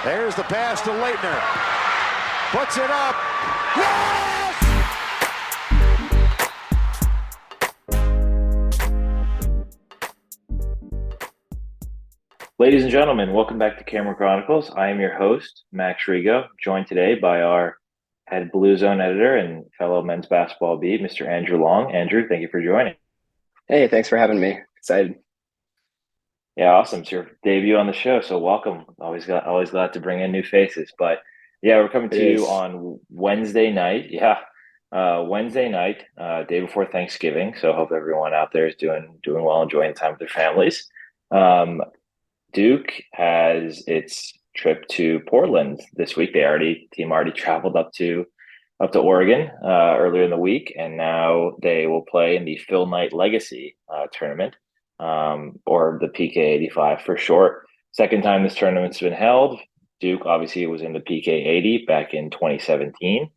There's the pass to Leitner. Puts it up. Yes! Ladies and gentlemen, welcome back to Camera Chronicles. I am your host, Max Rego, joined today by our head Blue Zone editor and fellow men's basketball beat, Mr. Andrew Long. Andrew, thank you for joining. Hey, thanks for having me. Excited. Yeah, awesome. It's your debut on the show, so welcome. Always glad to bring in new faces. But yeah, we're coming to you on Wednesday night. Wednesday night, day before Thanksgiving. So hope everyone out there is doing well, enjoying the time with their families. Duke has its trip to Portland this week. Team already traveled up to Oregon earlier in the week, and now they will play in the Phil Knight Legacy tournament, or the PK85 for short. Second time this tournament's been held. Duke obviously was in the PK80 back in 2017.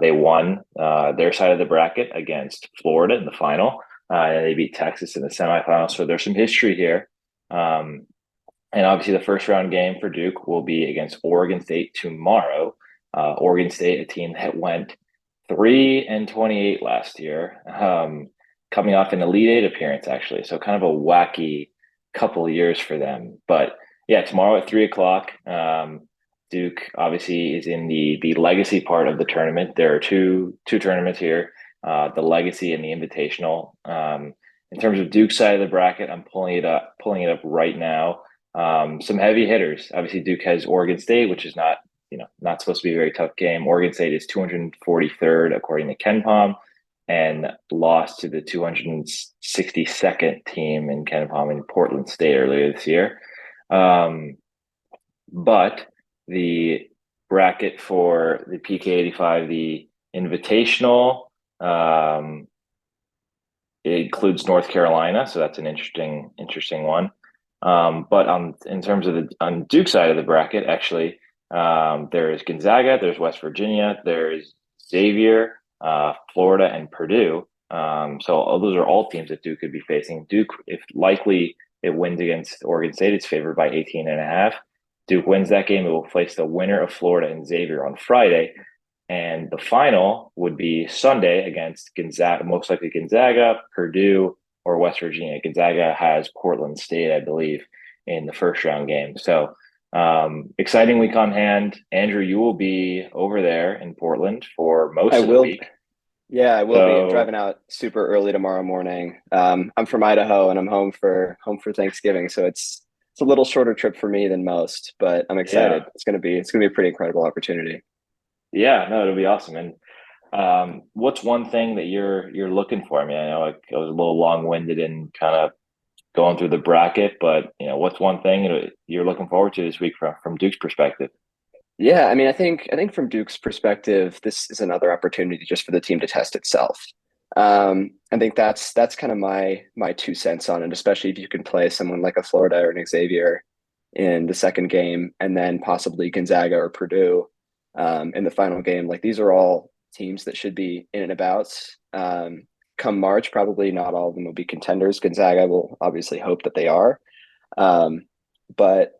They won their side of the bracket against Florida in the final, and they beat Texas in the semifinals. So there's some history here. And obviously the first round game for Duke will be against Oregon State tomorrow. Oregon State, a team that went 3-28 last year, coming off an Elite Eight appearance, actually. So kind of a wacky couple of years for them. But yeah, tomorrow at 3:00, Duke obviously is in the legacy part of the tournament. There are two tournaments here, the legacy and the invitational. In terms of Duke's side of the bracket, I'm pulling it up right now. Some heavy hitters. Obviously, Duke has Oregon State, which is not supposed to be a very tough game. Oregon State is 243rd according to KenPom, and lost to the 262nd team in KenPom in Portland State earlier this year. But the bracket for the PK85, the invitational, it includes North Carolina, so that's an interesting one. But in terms of on Duke's side of the bracket, actually, there's Gonzaga, there's West Virginia, there's Xavier, Florida, and Purdue. So those are all teams that Duke could be facing. Duke, if likely it wins against Oregon State, it's favored by 18.5. Duke wins that game, it will face the winner of Florida and Xavier on Friday. And the final would be Sunday against Gonzaga, most likely Gonzaga, Purdue, or West Virginia. Gonzaga has Portland State, I believe, in the first round game. So exciting week on hand. Andrew, you will be over there in Portland for most of the week. Yeah, I will be. I'm driving out super early tomorrow morning. I'm from Idaho and I'm home for Thanksgiving. So it's a little shorter trip for me than most, but I'm excited. Yeah. It's gonna be a pretty incredible opportunity. Yeah, no, it'll be awesome. And what's one thing that you're looking for? I mean, I know I was a little long-winded in kind of going through the bracket, but what's one thing you're looking forward to this week from Duke's perspective? Yeah, I mean, I think from Duke's perspective, this is another opportunity just for the team to test itself. I think that's kind of my 2 cents on it, especially if you can play someone like a Florida or an Xavier in the second game, and then possibly Gonzaga or Purdue in the final game. Like, these are all teams that should be in and about. Come March, probably not all of them will be contenders. Gonzaga will obviously hope that they are. But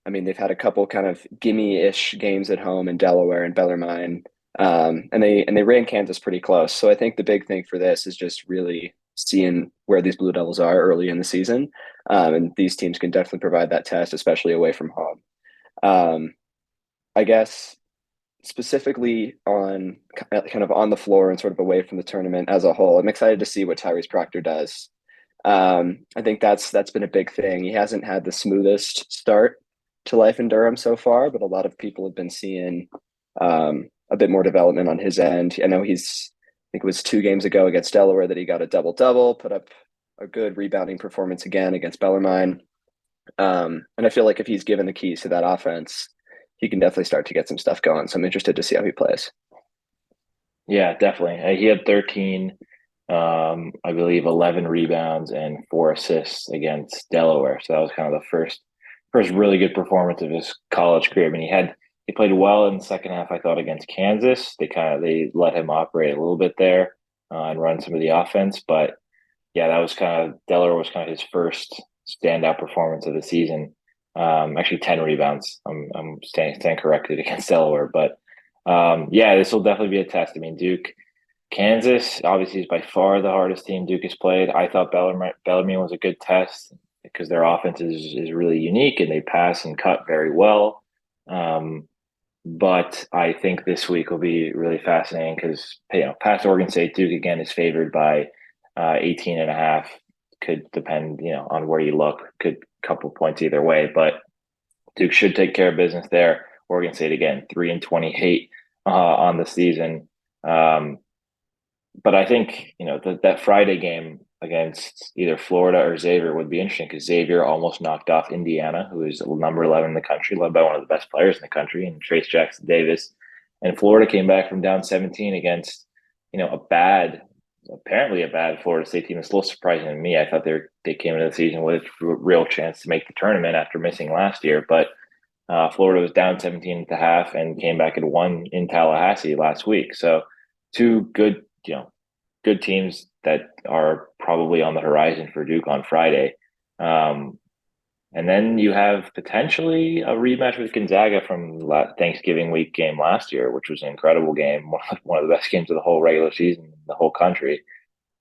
I mean, they've had a couple kind of gimme-ish games at home in Delaware and Bellarmine, and they ran Kansas pretty close. So I think the big thing for this is just really seeing where these Blue Devils are early in the season, and these teams can definitely provide that test, especially away from home. I guess specifically on kind of on the floor and sort of away from the tournament as a whole, I'm excited to see what Tyrese Proctor does. I think that's been a big thing. He hasn't had the smoothest start to life in Durham so far, but a lot of people have been seeing a bit more development on his end. I know I think it was 2 games ago against Delaware that he got a double-double, put up a good rebounding performance again against Bellarmine. And I feel like if he's given the keys to that offense, he can definitely start to get some stuff going. So I'm interested to see how he plays. Yeah, definitely. He had 13, I believe 11 rebounds and 4 assists against Delaware. So that was kind of the first really good performance of his college career. I mean, he played well in the second half, I thought, against Kansas. They let him operate a little bit there and run some of the offense. But yeah, Delaware was kind of his first standout performance of the season. Actually 10 rebounds. I'm stand corrected against Delaware, but yeah, this will definitely be a test. I mean, Duke, Kansas obviously is by far the hardest team Duke has played. I thought Bellarmine was a good test because their offense is really unique and they pass and cut very well. But I think this week will be really fascinating because, past Oregon State, Duke again is favored by 18 and a half. Could depend, on where you look. Could couple points either way, but Duke should take care of business there. Oregon State again, 3-28 on the season. But I think that Friday game against either Florida or Xavier would be interesting because Xavier almost knocked off Indiana, who is number 11 in the country, led by one of the best players in the country, and Trace Jackson Davis. And Florida came back from down 17 against apparently a bad Florida State team. It's a little surprising to me. I thought they came into the season with a real chance to make the tournament after missing last year, but Florida was down 17 at the half and came back and won in Tallahassee last week. So two good teams that are probably on the horizon for Duke on Friday. And then you have potentially a rematch with Gonzaga from Thanksgiving week game last year, which was an incredible game, one of the best games of the whole regular season in the whole country.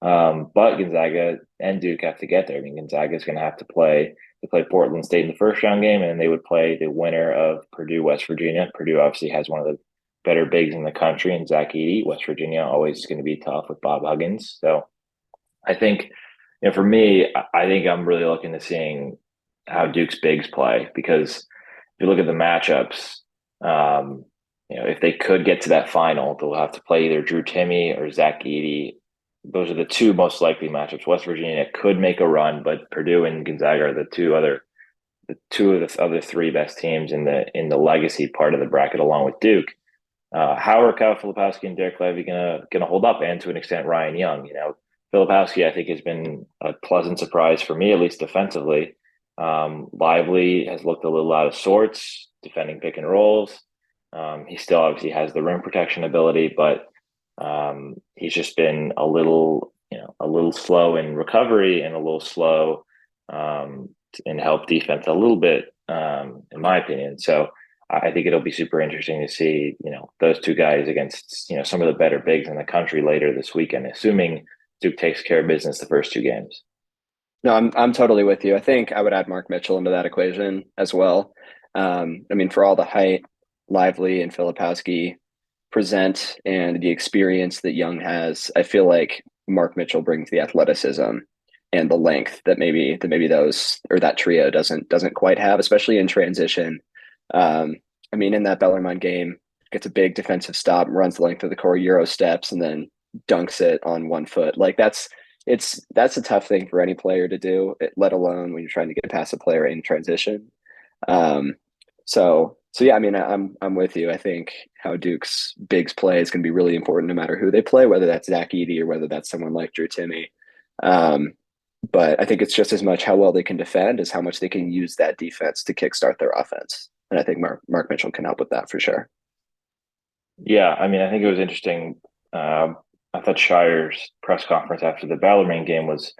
But Gonzaga and Duke have to get there. I mean, Gonzaga is going to have to play Portland State in the first round game, and they would play the winner of Purdue, West Virginia. Purdue obviously has one of the better bigs in the country, and Zach Edey. West Virginia always going to be tough with Bob Huggins. So I think, for me, I think I'm really looking to seeing how Duke's bigs play, because if you look at the matchups, if they could get to that final, they'll have to play either Drew Timme or Zach Edey. Those are the two most likely matchups. West Virginia could make a run, but Purdue and Gonzaga are the two of the other three best teams in the legacy part of the bracket, along with Duke. How are Kyle Filipowski and Dereck Lively gonna hold up, and to an extent Ryan Young? Filipowski, I think, has been a pleasant surprise for me, at least defensively. Lively has looked a little out of sorts defending pick and rolls. He still obviously has the rim protection ability, but he's just been a little slow in recovery and a little slow in help defense a little bit, in my opinion. So I think it'll be super interesting to see, those two guys against, some of the better bigs in the country later this weekend, assuming Duke takes care of business the first two games. No, I'm totally with you. I think I would add Mark Mitchell into that equation as well. For all the height Lively and Filipowski present and the experience that Young has, I feel like Mark Mitchell brings the athleticism and the length that maybe those, or that trio doesn't quite have, especially in transition. In that Bellarmine game, gets a big defensive stop, runs the length of the core, Euro steps, and then dunks it on 1 foot. Like that's a tough thing for any player to do, let alone when you're trying to get past a player in transition. So yeah, I'm with you. I think how Duke's bigs play is going to be really important no matter who they play, whether that's Zach Edey or whether that's someone like Drew Timme. But I think it's just as much how well they can defend as how much they can use that defense to kickstart their offense. And I think Mark Mitchell can help with that for sure. Yeah, I think it was interesting. I thought Shire's press conference after the Bellarmine game was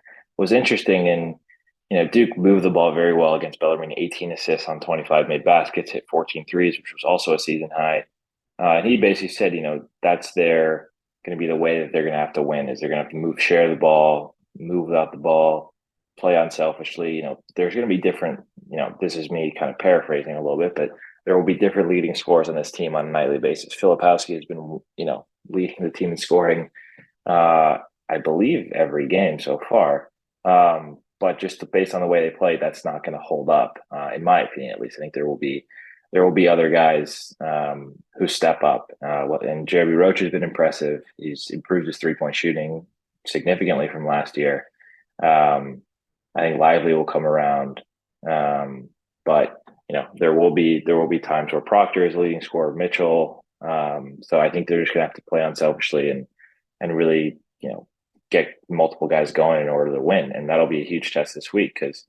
interesting, and Duke moved the ball very well against Bellarmine. 18 assists on 25 made baskets, hit 14 threes, which was also a season high. And he basically said, that's going to be the way that they're going to have to win, is they're going to have to share the ball, move without the ball, play unselfishly. There's going to be different, this is me kind of paraphrasing a little bit, but there will be different leading scorers on this team on a nightly basis. Filipowski has been, leading the team in scoring, I believe, every game so far. But just based on the way they play, that's not going to hold up, in my opinion, at least. I think there will be other guys who step up. And Jeremy Roach has been impressive. He's improved his 3-point shooting significantly from last year. I think Lively will come around, but there will be times where Proctor is leading scorer, Mitchell. So I think they're just going to have to play unselfishly and really get multiple guys going in order to win, and that'll be a huge test this week because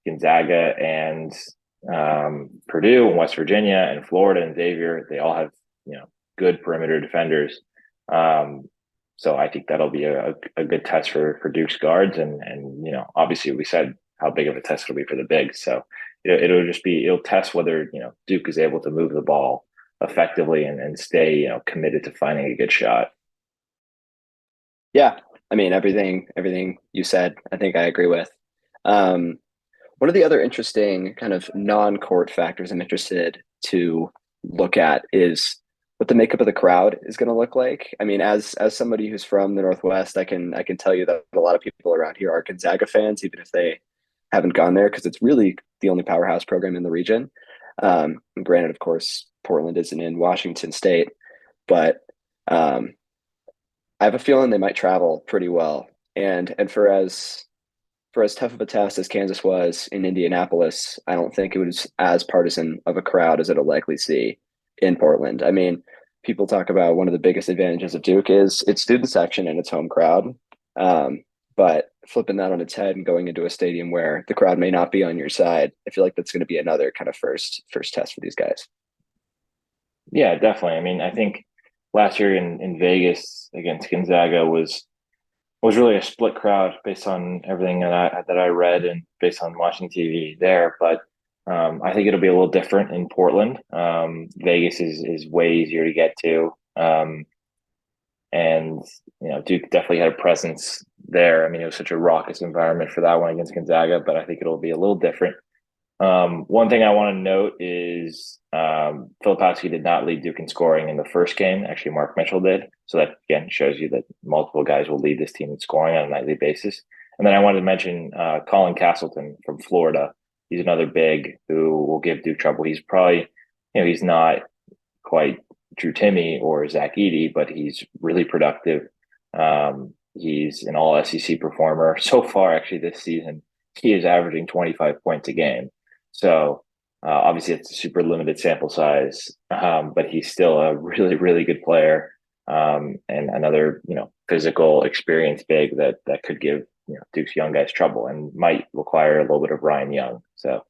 Gonzaga and Purdue and West Virginia and Florida and Xavier, they all have good perimeter defenders. So I think that'll be a good test for Duke's guards, and obviously we said how big of a test it'll be for the bigs. So it'll test whether, Duke is able to move the ball effectively and stay, committed to finding a good shot. Yeah, I mean everything you said, I think I agree with. One of the other interesting kind of non-court factors I'm interested to look at is what the makeup of the crowd is going to look like. I mean, as somebody who's from the Northwest, I can tell you that a lot of people around here are Gonzaga fans, even if they haven't gone there, because it's really the only powerhouse program in the region. Granted, of course, Portland isn't in Washington State, but I have a feeling they might travel pretty well. And for as tough of a test as Kansas was in Indianapolis, I don't think it was as partisan of a crowd as it'll likely see in Portland. I mean, people talk about one of the biggest advantages of Duke is its student section and its home crowd. But flipping that on its head and going into a stadium where the crowd may not be on your side, I feel like that's going to be another kind of first test for these guys. Yeah, definitely. I mean, I think last year in Vegas against Gonzaga was really a split crowd based on everything that I read and based on watching TV there. But I think it'll be a little different in Portland. Vegas is way easier to get to, and Duke definitely had a presence there. I mean, it was such a raucous environment for that one against Gonzaga, but I think it'll be a little different. One thing I want to note is Filipowski did not lead Duke in scoring in the first game. Actually, Mark Mitchell did. So that, again, shows you that multiple guys will lead this team in scoring on a nightly basis. And then I wanted to mention Colin Castleton from Florida. He's another big who will give Duke trouble. He's probably, he's not quite Drew Timme or Zach Edey, but he's really productive. He's an all SEC performer. So far, actually, this season, he is averaging 25 points a game. So obviously it's a super limited sample size, but he's still a really, really good player, and another, physical experience big that could give, Duke's young guys trouble and might require a little bit of Ryan Young. So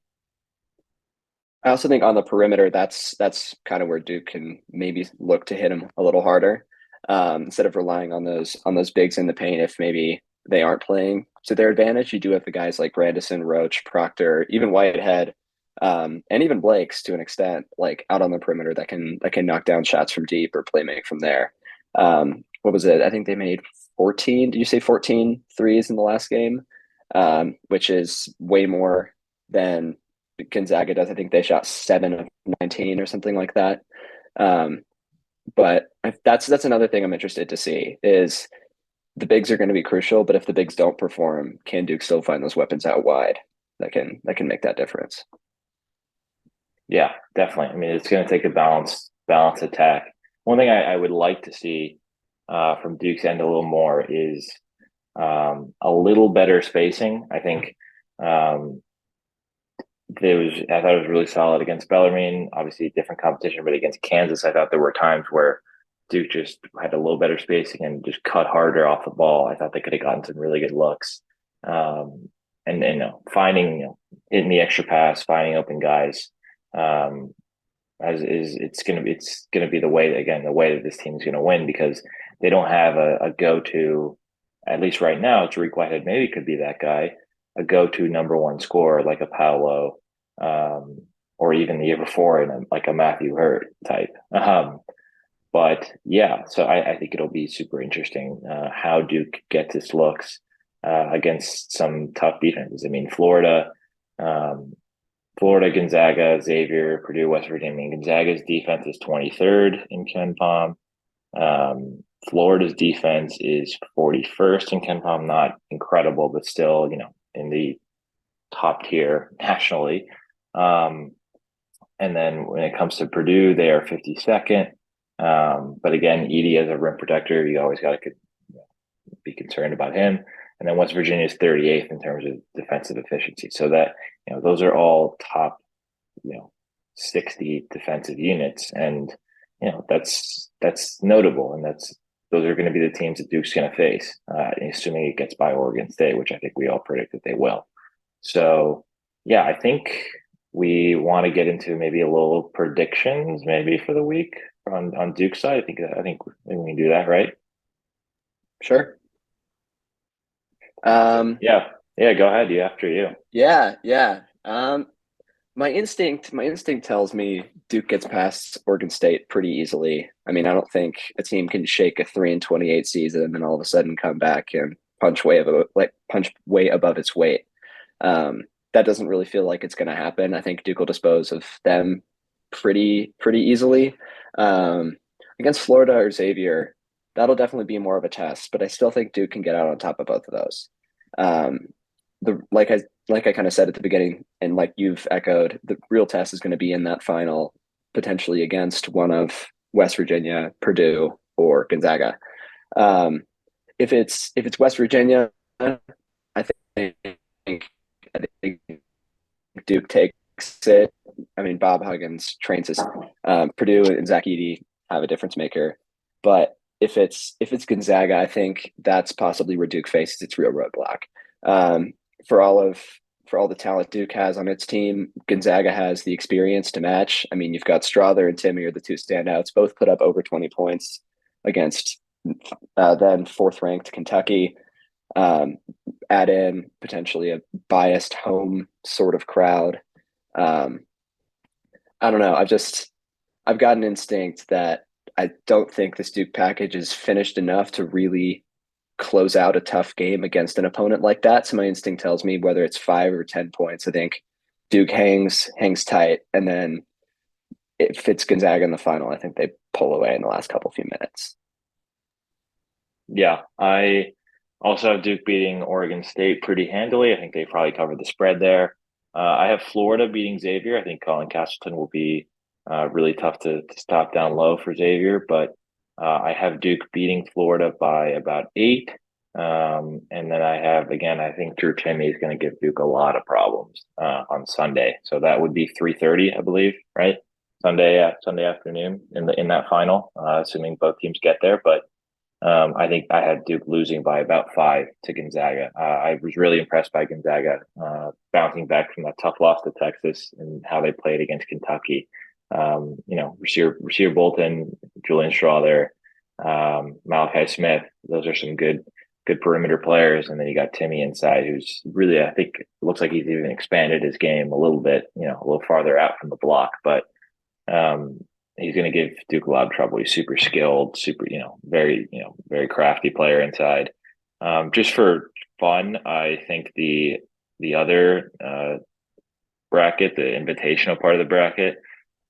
I also think on the perimeter, that's kind of where Duke can maybe look to hit him a little harder, instead of relying on those bigs in the paint. If maybe they aren't playing to their advantage, you do have the guys like Grandison, Roach, Proctor, even Whitehead, and even Blake's to an extent, like out on the perimeter that can knock down shots from deep or play make from there. What was it? I think they made 14. Did you say 14 threes in the last game? Which is way more than Gonzaga does. I think they shot 7 of 19 or something like that. But that's another thing I'm interested to see is the bigs are going to be crucial, but if the bigs don't perform, can Duke still find those weapons out wide that can make that difference? Yeah, definitely. I mean, it's going to take a balanced attack. One thing I would like to see from Duke's end a little more is a little better spacing. I think I thought it was really solid against Bellarmine. Obviously, different competition, but against Kansas, I thought there were times where Duke just had a little better spacing and just cut harder off the ball. I thought they could have gotten some really good looks. And finding, hitting the extra pass, finding open guys, it's gonna be the way that this team is gonna win, because they don't have a go-to, at least right now. Tariq Whitehead maybe could be that guy, a go-to number one scorer like a Paolo, or even the year before in like a Matthew Hurt type. But yeah, so I think it'll be super interesting how Duke gets its looks against some tough defenses. I mean, Florida, Gonzaga, Xavier, Purdue, West Virginia. I mean, Gonzaga's defense is 23rd in KenPom. Florida's defense is 41st in KenPom. Not incredible, but still, in the top tier nationally. And then when it comes to Purdue, they are 52nd. But again, Edey as a rim protector, you always got to be concerned about him. And then West Virginia is 38th in terms of defensive efficiency. So that, those are all top, 60 defensive units. And, that's notable. And those are going to be the teams that Duke's going to face, assuming it gets by Oregon State, which I think we all predict that they will. So, yeah, I think we want to get into maybe a little predictions maybe for the week on Duke's side. I think we can do that, right? Sure. Yeah, go ahead. After you. Yeah. My instinct tells me Duke gets past Oregon State pretty easily. I mean, I don't think a team can shake a 3-28 season and then all of a sudden come back and punch way above its weight. That doesn't really feel like it's going to happen. I think Duke will dispose of them pretty easily. Um, Against Florida or Xavier, that'll definitely be more of a test, but I still think Duke can get out on top of both of those. Um, the like I kind of said at the beginning, and like you've echoed, the real test is going to be in that final, potentially against one of West Virginia, Purdue, or Gonzaga. Um, if it's West Virginia, I think I think Duke takes it. I mean, Bob Huggins trains us. Purdue and Zach Edey have a difference maker, but if it's Gonzaga, I think that's possibly where Duke faces its real roadblock. Um, for all of for all the talent Duke has on its team, Gonzaga has the experience to match. I mean, you've got Strother and Timmy are the two standouts. Both put up over 20 points against then fourth ranked Kentucky. Um, Add in potentially a biased home sort of crowd. Um, I don't know. I've got an instinct that I don't think this Duke package is finished enough to really close out a tough game against an opponent like that. So my instinct tells me whether it's 5 or 10 points, I think Duke hangs tight, and then if it's Gonzaga in the final, I think they pull away in the last few minutes. Yeah, I also have Duke beating Oregon State pretty handily. I think they probably covered the spread there. I have Florida beating Xavier. I think Colin Castleton will be really tough to stop down low for Xavier, but I have Duke beating Florida by about 8. And then I have, again, I think Drew Timme is going to give Duke a lot of problems on Sunday. So that would be 3:30, I believe, right? Sunday afternoon in that final, assuming both teams get there. But I think I had Duke losing by about 5 to Gonzaga. I was really impressed by Gonzaga bouncing back from that tough loss to Texas and how they played against Kentucky. Rasheer Bolton, Julian Strawther, Malachi Smith. Those are some good perimeter players. And then you got Timmy inside, who's really, I think, looks like he's even expanded his game a little bit, a little farther out from the block. But he's going to give Duke a lot of trouble. He's super skilled, very crafty player inside. Just for fun, I think the other bracket, the invitational part of the bracket,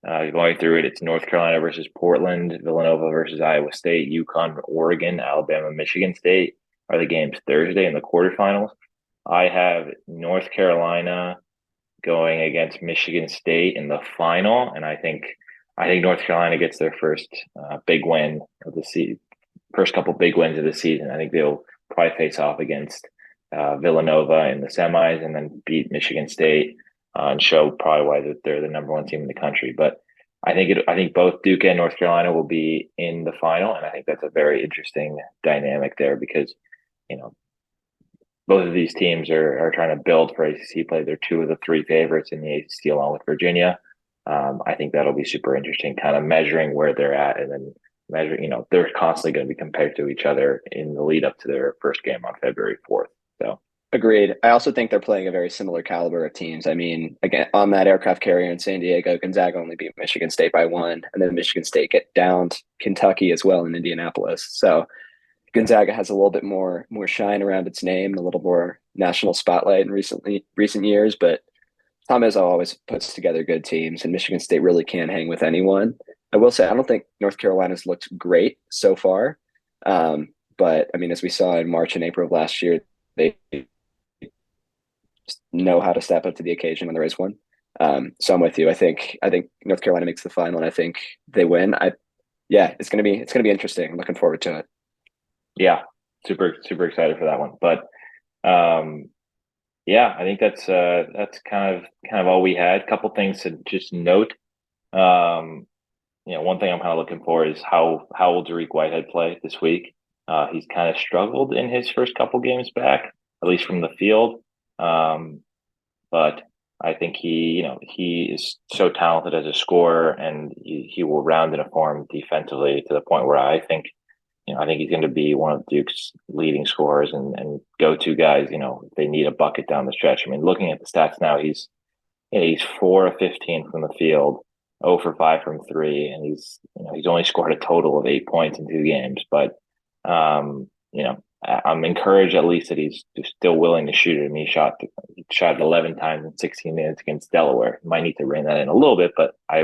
going through it, it's North Carolina versus Portland, Villanova versus Iowa State, UConn, Oregon, Alabama, Michigan State are the games Thursday in the quarterfinals. I have North Carolina going against Michigan State in the final, and I think North Carolina gets their first big win of the season, first couple big wins of the season. I think they'll probably face off against Villanova in the semis, and then beat Michigan State and show probably why they're the number one team in the country. But I think both Duke and North Carolina will be in the final, and I think that's a very interesting dynamic there because both of these teams are trying to build for ACC play. They're 2 of the 3 favorites in the ACC along with Virginia. I think that'll be super interesting, kind of measuring where they're at and then measuring, they're constantly going to be compared to each other in the lead up to their first game on February 4th. So agreed. I also think they're playing a very similar caliber of teams. I mean, again, on that aircraft carrier in San Diego, Gonzaga only beat Michigan State by 1, and then Michigan State get downed Kentucky as well in Indianapolis. So Gonzaga has a little bit more shine around its name and a little more national spotlight in recent years, but Tom Izzo always puts together good teams, and Michigan State really can hang with anyone. I will say, I don't think North Carolina's looked great so far. But I mean, as we saw in March and April of last year, they know how to step up to the occasion when there is one. So I'm with you. I think North Carolina makes the final, and I think they win. It's gonna be interesting. I'm looking forward to it. Yeah, super excited for that one. But I think that's kind of all we had. A couple things to just note. One thing I'm kind of looking for is how will Dereck Whitehead play this week? He's kind of struggled in his first couple games back, at least from the field. But I think he is so talented as a scorer, and he will round in a form defensively to the point where I think he's going to be one of Duke's leading scorers and go-to guys. If they need a bucket down the stretch. I mean, looking at the stats now, he's Yeah, he's 4 of 15 from the field, 0 for 5 from three, and he's only scored a total of 8 points in 2 games. But I'm encouraged at least that he's still willing to shoot it. I mean, he shot 11 times in 16 minutes against Delaware. Might need to rein that in a little bit, but I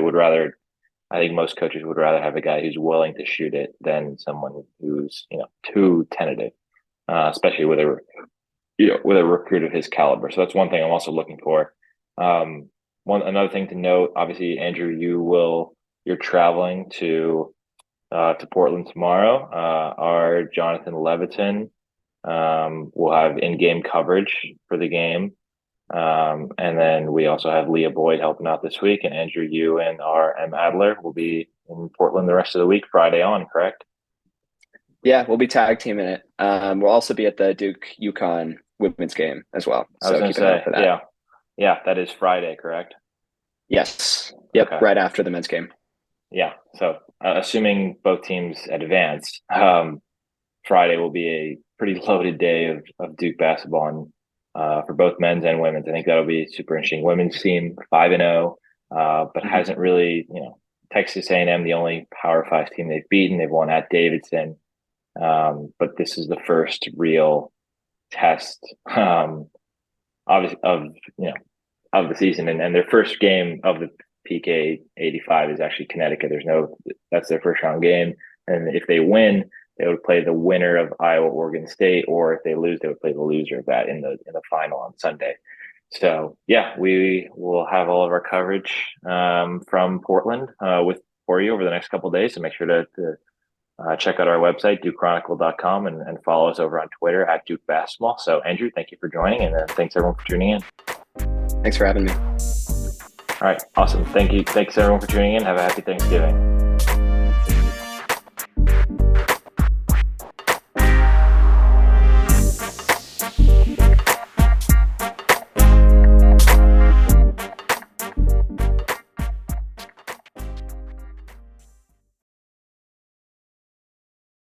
think most coaches would rather have a guy who's willing to shoot it than someone who's too tentative, especially with a recruit of his caliber. So that's one thing I'm also looking for. Another thing to note, obviously, Andrew, you're traveling to Portland tomorrow. Our Jonathan Leviton will have in-game coverage for the game. And then we also have Leah Boyd helping out this week, and Andrew, you and our M. Adler will be in Portland the rest of the week, Friday on, correct? Yeah, we'll be tag teaming it. We'll also be at the Duke UConn women's game as well. So keep an eye out for that. Yeah, that is Friday, correct? Yes. Yep. Okay. Right after the men's game. Yeah. So assuming both teams advance, Friday will be a pretty loaded day of Duke basketball, and for both men's and women's. I think that'll be super interesting. Women's team 5-0, but hasn't really, Texas A&M, the only Power 5 team they've beaten. They've won at Davidson, but this is the first real test, obviously of the season, and their first game of the PK 85 is actually Connecticut. That's their first round game, and if they win, they would play the winner of Iowa Oregon State, or if they lose, they would play the loser of that in the final on Sunday. So yeah, we will have all of our coverage from Portland for you over the next couple of days. So make sure to check out our website, DukeChronicle.com, and follow us over on Twitter at Duke Basketball. So Andrew, thank you for joining, and thanks everyone for tuning in. Thanks for having me. All right, awesome. Thank you. Thanks everyone for tuning in. Have a happy Thanksgiving.